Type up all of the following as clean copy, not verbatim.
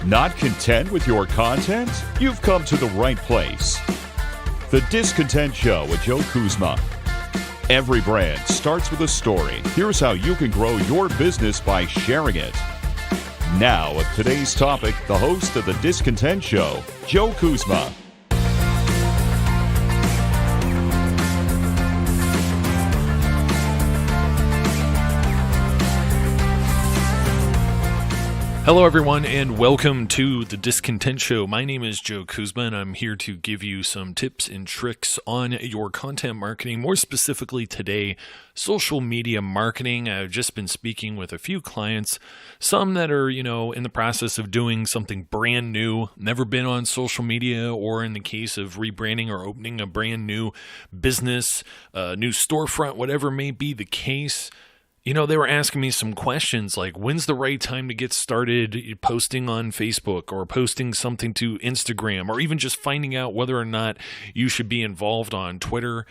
Not content with your content? You've come to the right place. The Discontent Show with Joe Kuzma. Every brand starts with a story. Here's how you can grow your business by sharing it. Now, with today's topic, the host of The Discontent Show, Joe Kuzma. Hello, everyone, and welcome to The Discontent Show. My name is Joe Kuzma, and I'm here to give you some tips and tricks on your content marketing, more specifically today, social media marketing. I've just been speaking with a few clients, some that are, in the process of doing something brand new, never been on social media, or in the case of rebranding or opening a brand new business, new storefront, whatever may be the case. They were asking me some questions like, when's the right time to get started posting on Facebook or posting something to Instagram, or even just finding out whether or not you should be involved on Twitter.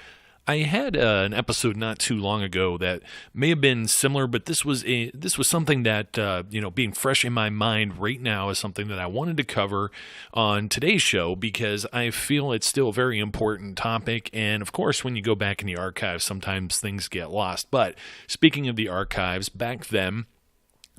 I had an episode not too long ago that may have been similar, but this was something that, being fresh in my mind right now is something that I wanted to cover on today's show because I feel it's still a very important topic. And of course, when you go back in the archives, sometimes things get lost. But speaking of the archives, back then,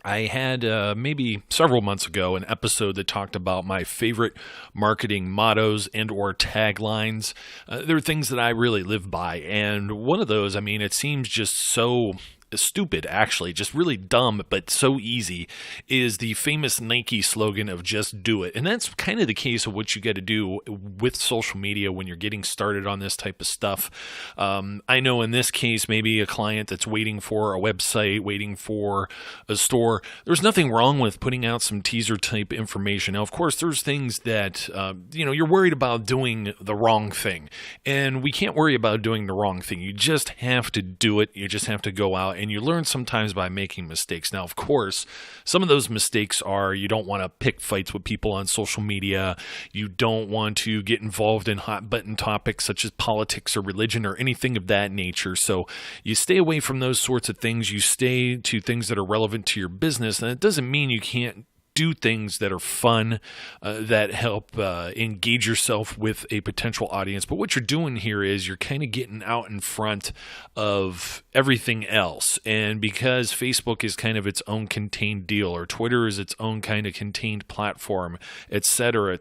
I had maybe several months ago an episode that talked about my favorite marketing mottos and or taglines. They're things that I really live by. And one of those, it seems just so stupid, actually, just really dumb, but so easy, is the famous Nike slogan of just do it. And that's kind of the case of what you got to do with social media when you're getting started on this type of stuff. I know in this case, maybe a client that's waiting for a website, waiting for a store, there's nothing wrong with putting out some teaser type information. Now, of course, there's things that, you're worried about doing the wrong thing, and we can't worry about doing the wrong thing. You just have to do it. You just have to go out. And you learn sometimes by making mistakes. Now, of course, some of those mistakes are you don't want to pick fights with people on social media. You don't want to get involved in hot button topics such as politics or religion or anything of that nature. So you stay away from those sorts of things. You stay to things that are relevant to your business. And it doesn't mean you can't do things that are fun, that help engage yourself with a potential audience. But what you're doing here is you're kind of getting out in front of everything else. And because Facebook is kind of its own contained deal, or Twitter is its own kind of contained platform, et cetera,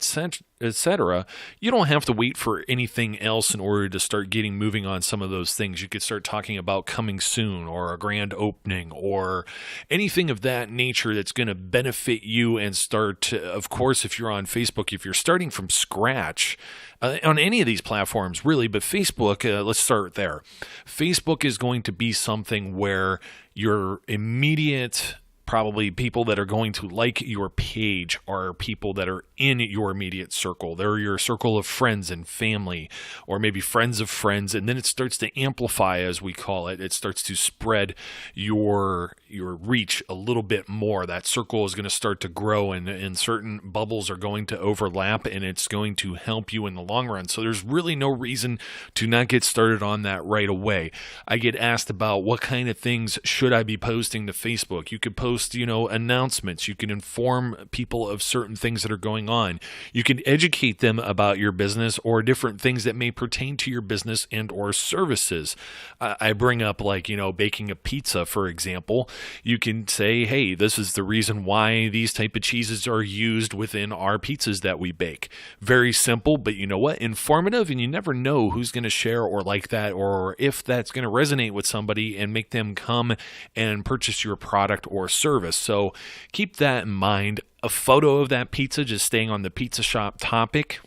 you don't have to wait for anything else in order to start moving on some of those things. You could start talking about coming soon or a grand opening or anything of that nature that's going to benefit you and start, of course, if you're on Facebook, if you're starting from scratch, on any of these platforms, really, but Facebook, let's start there. Facebook is going to be something where your immediate, probably people that are going to like your page are people that are in your immediate circle. They're your circle of friends and family, or maybe friends of friends, and then it starts to amplify, as we call it. It starts to spread your reach a little bit more. That circle is going to start to grow, and certain bubbles are going to overlap, and it's going to help you in the long run. So there's really no reason to not get started on that right away. I get asked about what kind of things should I be posting to Facebook. You could post announcements. You can inform people of certain things that are going on. You can educate them about your business or different things that may pertain to your business and or services. I bring up baking a pizza, for example. You can say, hey, this is the reason why these type of cheeses are used within our pizzas that we bake. Very simple, but you know what? Informative, and you never know who's going to share or like that, or if that's going to resonate with somebody and make them come and purchase your product or service. So keep that in mind. A photo of that pizza, just staying on the pizza shop topic,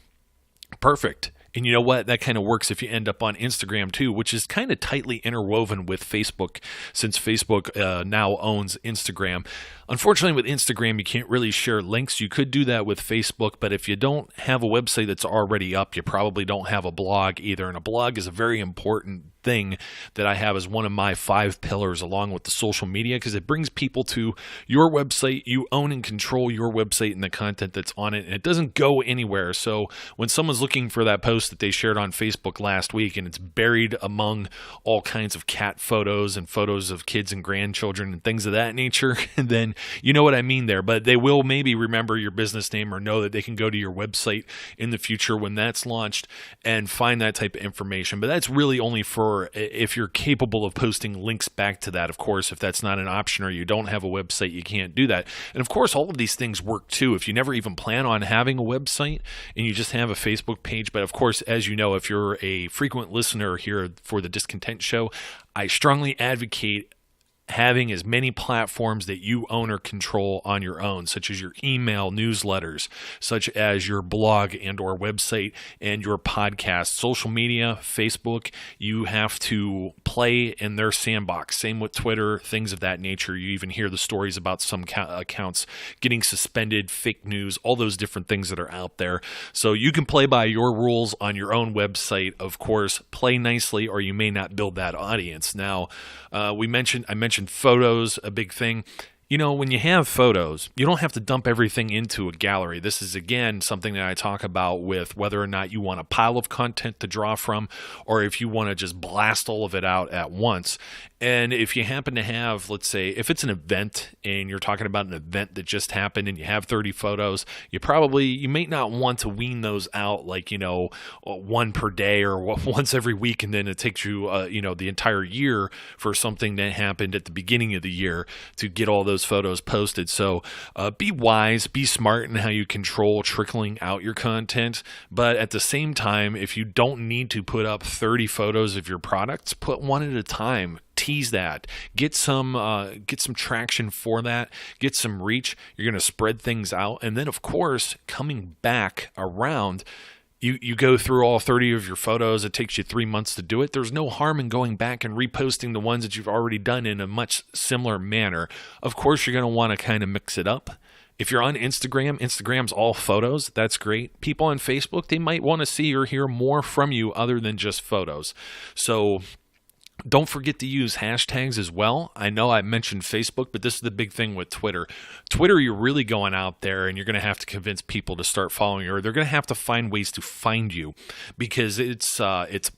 perfect. And you know what? That kind of works if you end up on Instagram too, which is kind of tightly interwoven with Facebook, since Facebook now owns Instagram. Unfortunately, with Instagram, you can't really share links. You could do that with Facebook, but if you don't have a website that's already up, you probably don't have a blog either. And a blog is a very important thing that I have as one of my 5 pillars along with the social media, because it brings people to your website. You own and control your website and the content that's on it, and it doesn't go anywhere. So when someone's looking for that post that they shared on Facebook last week and it's buried among all kinds of cat photos and photos of kids and grandchildren and things of that nature, and then you know what I mean there. But they will maybe remember your business name or know that they can go to your website in the future when that's launched and find that type of information. But that's really only for if you're capable of posting links back to that. Of course, if that's not an option or you don't have a website, you can't do that. And of course, all of these things work too. If you never even plan on having a website and you just have a Facebook page. But of course, as you know, if you're a frequent listener here for the Discontent Show, I strongly advocate having as many platforms that you own or control on your own, such as your email newsletters, such as your blog and or website and your podcast. Social media, Facebook, you have to play in their sandbox. Same with Twitter, things of that nature. You even hear the stories about some accounts getting suspended, fake news, all those different things that are out there. So you can play by your rules on your own website. Of course, play nicely or you may not build that audience. Now, I mentioned photos, a big thing. You know, when you have photos, you don't have to dump everything into a gallery. This is, again, something that I talk about with whether or not you want a pile of content to draw from or if you want to just blast all of it out at once. And if you happen to have, let's say, if it's an event and you're talking about an event that just happened and you have 30 photos, you may not want to wean those out like, one per day or once every week. And then it takes you, the entire year for something that happened at the beginning of the year to get all those photos posted. So be wise, be smart in how you control trickling out your content. But at the same time, if you don't need to put up 30 photos of your products, put one at a time. Tease that, get some traction for that, get some reach. You're going to spread things out. And then, of course, coming back around, you go through all 30 of your photos. It takes you 3 months to do it. There's no harm in going back and reposting the ones that you've already done in a much similar manner. Of course, you're going to want to kind of mix it up. If you're on Instagram's all photos. That's great. People on Facebook, they might want to see or hear more from you other than just photos. So don't forget to use hashtags as well. I know I mentioned Facebook, but this is the big thing with Twitter. Twitter, you're really going out there and you're going to have to convince people to start following you, or they're going to have to find ways to find you because it's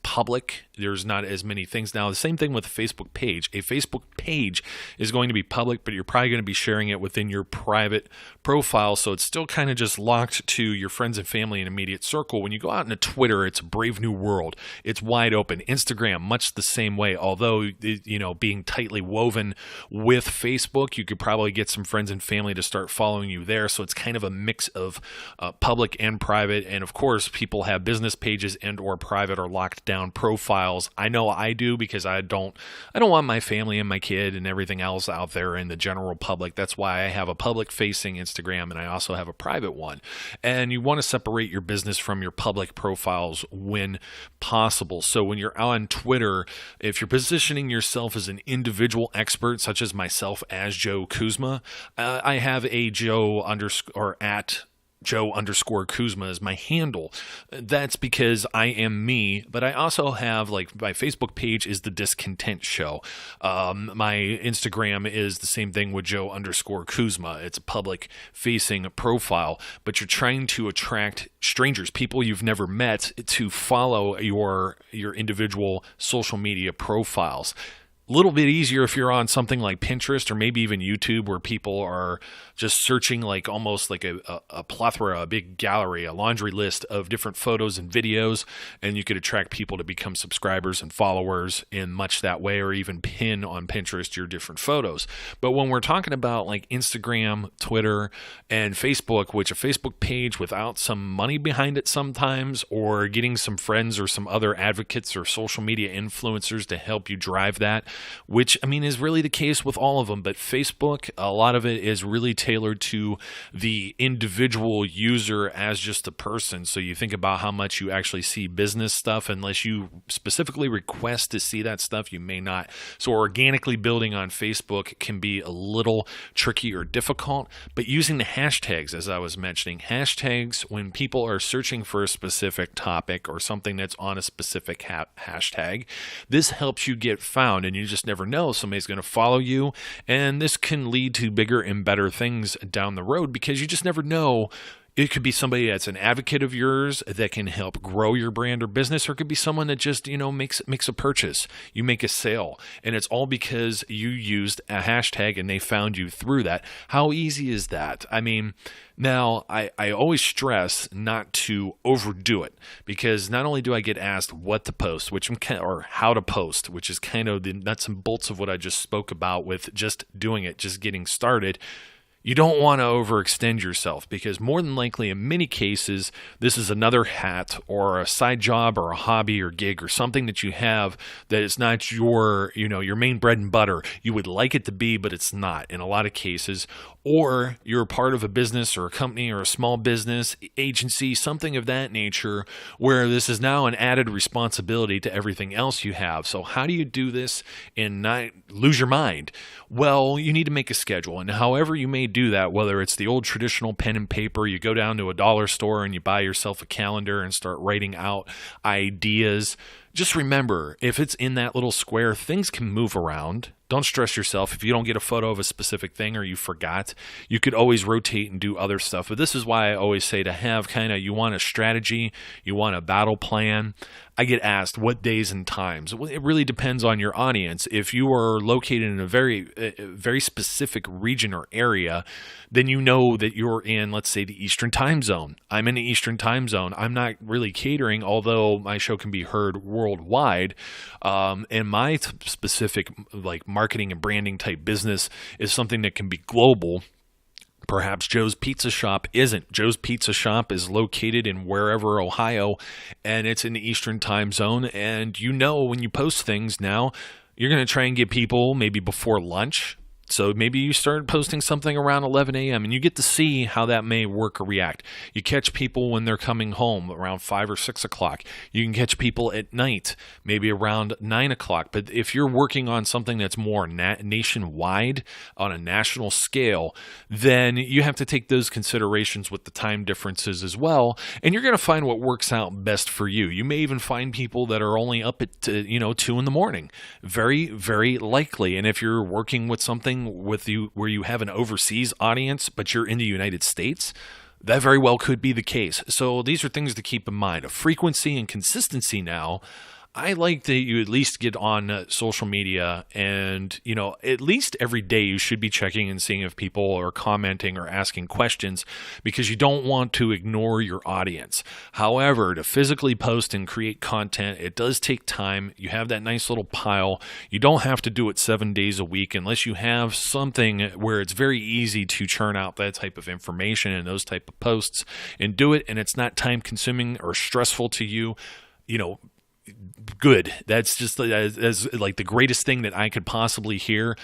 public. There's not as many things. Now, the same thing with a Facebook page. A Facebook page is going to be public, but you're probably going to be sharing it within your private profile, so it's still kind of just locked to your friends and family and immediate circle. When you go out into Twitter, it's a brave new world. It's wide open. Instagram, much the same way. Although, being tightly woven with Facebook, you could probably get some friends and family to start following you there. So it's kind of a mix of public and private. And of course, people have business pages and or private or locked down profiles. I know I do because I don't want my family and my kid and everything else out there in the general public. That's why I have a public facing Instagram and I also have a private one. And you want to separate your business from your public profiles when possible. So when you're on Twitter, if you're positioning yourself as an individual expert, such as myself as Joe Kuzma, I have a Joe_Kuzma is my handle. That's because I am me, but I also have my Facebook page is the Discontent Show. My Instagram is the same thing with Joe_Kuzma. It's a public facing profile, but you're trying to attract strangers, people you've never met, to follow your individual social media profiles. A little bit easier if you're on something like Pinterest or maybe even YouTube, where people are just searching almost like a plethora, a big gallery, a laundry list of different photos and videos, and you could attract people to become subscribers and followers in much that way, or even pin on Pinterest your different photos. But when we're talking about Instagram, Twitter, and Facebook, which a Facebook page without some money behind it sometimes, or getting some friends or some other advocates or social media influencers to help you drive that, which is really the case with all of them. But Facebook, a lot of it is really tailored to the individual user as just a person. So you think about how much you actually see business stuff. Unless you specifically request to see that stuff, you may not. So organically building on Facebook can be a little tricky or difficult. But using the hashtags, as I was mentioning, hashtags, when people are searching for a specific topic or something that's on a specific hashtag, this helps you get found, and you just never know. Somebody's going to follow you, and this can lead to bigger and better things down the road, because you just never know It could be somebody that's an advocate of yours that can help grow your brand or business, or it could be someone that just, makes a purchase. You make a sale, and it's all because you used a hashtag and they found you through that. How easy is that? I mean, now I always stress not to overdo it, because not only do I get asked what to post, or how to post, which is kind of the nuts and bolts of what I just spoke about with just doing it, just getting started. You don't want to overextend yourself, because more than likely in many cases, this is another hat or a side job or a hobby or gig or something that you have that is not your main bread and butter. You would like it to be, but it's not in a lot of cases. Or you're part of a business or a company or a small business agency, something of that nature, where this is now an added responsibility to everything else you have. So how do you do this and not lose your mind? Well, you need to make a schedule. And however you may do that, whether it's the old traditional pen and paper, you go down to a dollar store and you buy yourself a calendar and start writing out ideas. Just remember, if it's in that little square, things can move around. Don't stress yourself if you don't get a photo of a specific thing or you forgot. You could always rotate and do other stuff. But this is why I always say to have you want a strategy, you want a battle plan. I get asked what days and times. Well, it really depends on your audience. If you are located in a very specific region or area, then you know that you're in, let's say, the Eastern time zone. I'm in the Eastern time zone. I'm not really catering, although my show can be heard worldwide. And my specific marketing and branding type business is something that can be global. Perhaps Joe's Pizza Shop isn't. Joe's Pizza Shop is located in wherever, Ohio, and it's in the Eastern time zone. And when you post things now, you're going to try and get people maybe before lunch. So maybe you start posting something around 11 a.m. and you get to see how that may work or react. You catch people when they're coming home around 5 or 6 o'clock. You can catch people at night, maybe around 9 o'clock. But if you're working on something that's more nationwide, on a national scale, then you have to take those considerations with the time differences as well. And you're going to find what works out best for you. You may even find people that are only up at 2 in the morning. Very, very likely. And if you're working with something with you where you have an overseas audience, but you're in the United States, that very well could be the case. So these are things to keep in mind. A frequency and consistency now. I like that you at least get on social media and, at least every day you should be checking and seeing if people are commenting or asking questions, because you don't want to ignore your audience. However, to physically post and create content, it does take time. You have that nice little pile. You don't have to do it 7 days a week unless you have something where it's very easy to churn out that type of information and those type of posts and do it, and it's not time consuming or stressful to you. Good. That's just as like the greatest thing that I could possibly hear.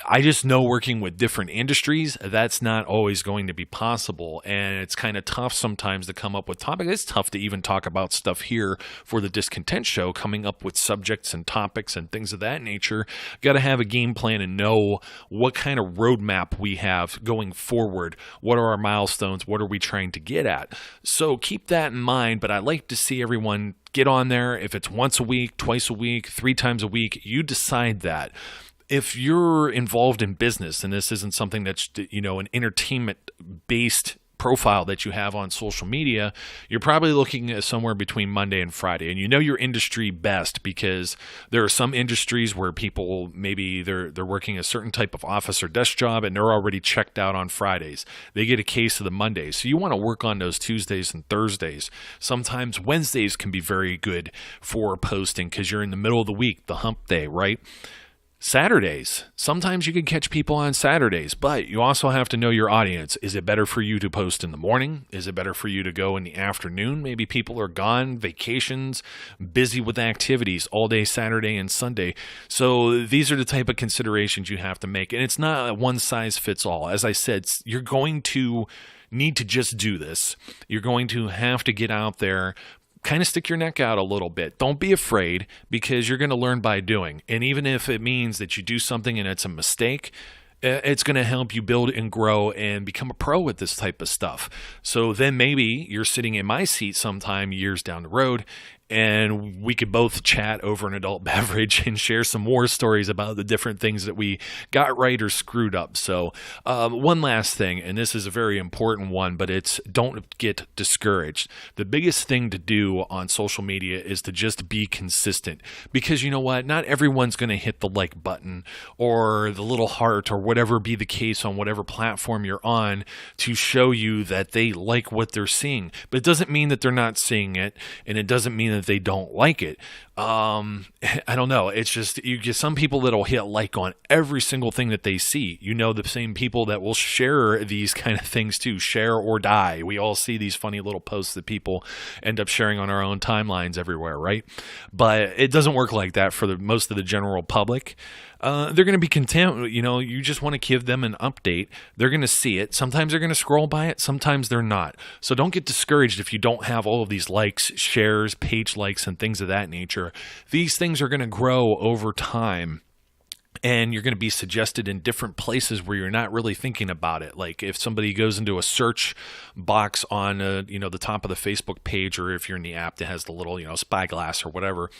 I just know working with different industries, that's not always going to be possible. And it's kind of tough sometimes to come up with topics. It's tough to even talk about stuff here for the Discontent Show, coming up with subjects and topics and things of that nature. Got to have a game plan and know what kind of roadmap we have going forward. What are our milestones? What are we trying to get at? So keep that in mind. But I like to see everyone get on there. If it's once a week, twice a week, 3 times a week, you decide that. If you're involved in business and this isn't something that's, an entertainment-based profile that you have on social media, you're probably looking at somewhere between Monday and Friday. And you know your industry best because there are some industries where people, maybe they're working a certain type of office or desk job and they're already checked out on Fridays. They get a case of the Mondays. So you want to work on those Tuesdays and Thursdays. Sometimes Wednesdays can be very good for posting because you're in the middle of the week, the hump day, right? Saturdays. Sometimes you can catch people on Saturdays, but you also have to know your audience. Is it better for you to post in the morning? Is it better for you to go in the afternoon? Maybe people are gone, vacations, busy with activities all day Saturday and Sunday. So these are the type of considerations you have to make. And it's not a one size fits all. As I said, you're going to need to just do this. You're going to have to get out there, kind of stick your neck out a little bit. Don't be afraid because you're going to learn by doing. And even if it means that you do something and it's a mistake, it's going to help you build and grow and become a pro with this type of stuff. So then maybe you're sitting in my seat sometime years down the road and we could both chat over an adult beverage and share some war stories about the different things that we got right or screwed up. So one last thing, and this is a very important one, but it's don't get discouraged. The biggest thing to do on social media is to just be consistent, because you know what? Not everyone's going to hit the like button or the little heart or whatever be the case on whatever platform you're on to show you that they like what they're seeing. But it doesn't mean that they're not seeing it, and it doesn't mean that they don't like it. I don't know. It's just, you get some people that'll hit like on every single thing that they see. You know, the same people that will share these kind of things too. Share or die. We all see these funny little posts that people end up sharing on our own timelines everywhere, right? But it doesn't work like that for most of the general public. They're going to be content. You know, you just want to give them an update. They're going to see it. Sometimes they're going to scroll by it. Sometimes they're not. So don't get discouraged if you don't have all of these likes, shares, page likes, and things of that nature. These things are going to grow over time. And you're going to be suggested in different places where you're not really thinking about it. Like if somebody goes into a search box on, the top of the Facebook page, or if you're in the app that has the little, spyglass or whatever,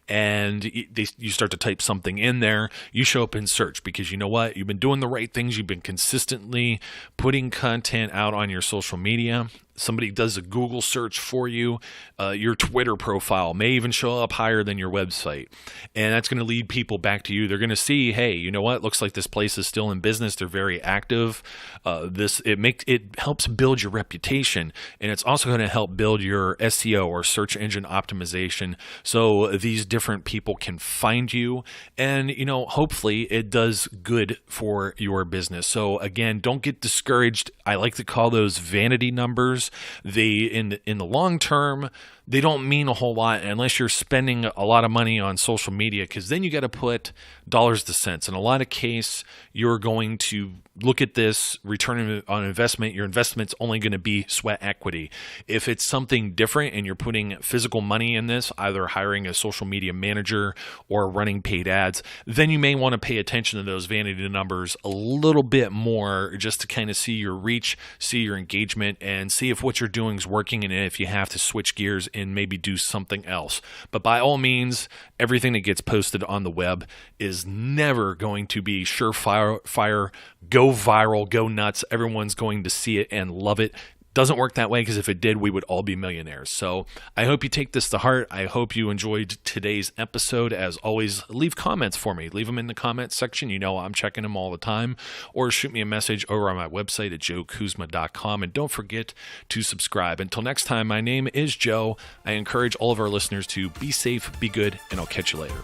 and you start to type something in there, you show up in search because you know what? You've been doing the right things. You've been consistently putting content out on your social media. Somebody does a Google search for you. Your Twitter profile may even show up higher than your website. And that's going to lead people back to you. They're going to see, hey, you know what? Looks like this place is still in business. They're very active. It helps build your reputation. And it's also going to help build your SEO, or search engine optimization. So these different people can find you. And, hopefully it does good for your business. So again, don't get discouraged. I like to call those vanity numbers. They in the long term, they don't mean a whole lot unless you're spending a lot of money on social media, because then you got to put dollars to cents. In a lot of case, you're going to look at this return on investment. Your investment's only going to be sweat equity. If it's something different and you're putting physical money in this, either hiring a social media manager or running paid ads, then you may want to pay attention to those vanity numbers a little bit more, just to kind of see your reach, see your engagement, and see if what you're doing is working, and if you have to switch gears and maybe do something else. But by all means, everything that gets posted on the web is never going to be surefire, go viral, go nuts. Everyone's going to see it and love it. Doesn't work that way, because if it did, we would all be millionaires. So I hope you take this to heart. I hope you enjoyed today's episode. As always, leave comments for me. Leave them in the comments section. I'm checking them all the time. Or shoot me a message over on my website at joekuzma.com. And don't forget to subscribe. Until next time, my name is Joe. I encourage all of our listeners to be safe, be good, and I'll catch you later.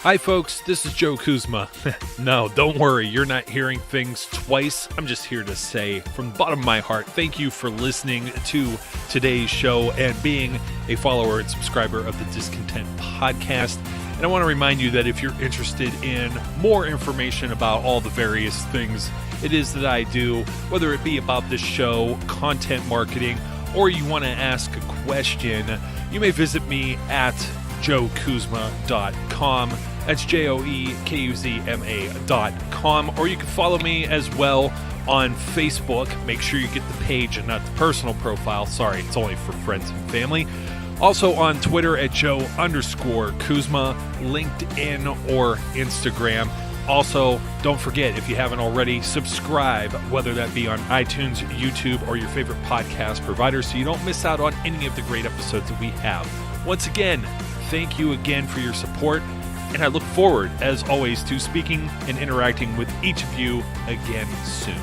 Hi folks, this is Joe Kuzma. No, don't worry, you're not hearing things twice. I'm just here to say, from the bottom of my heart, thank you for listening to today's show and being a follower and subscriber of the Discontent Podcast. And I want to remind you that if you're interested in more information about all the various things it is that I do, whether it be about this show, content marketing, or you want to ask a question, you may visit me at joekuzma.com. That's JOEKUZMA.com. Or you can follow me as well on Facebook. Make sure you get the page and not the personal profile. Sorry, it's only for friends and family. Also on Twitter at Joe_Kuzma, LinkedIn or Instagram. Also, don't forget, if you haven't already, subscribe, whether that be on iTunes, YouTube, or your favorite podcast provider, so you don't miss out on any of the great episodes that we have. Once again, thank you again for your support, and I look forward, as always, to speaking and interacting with each of you again soon.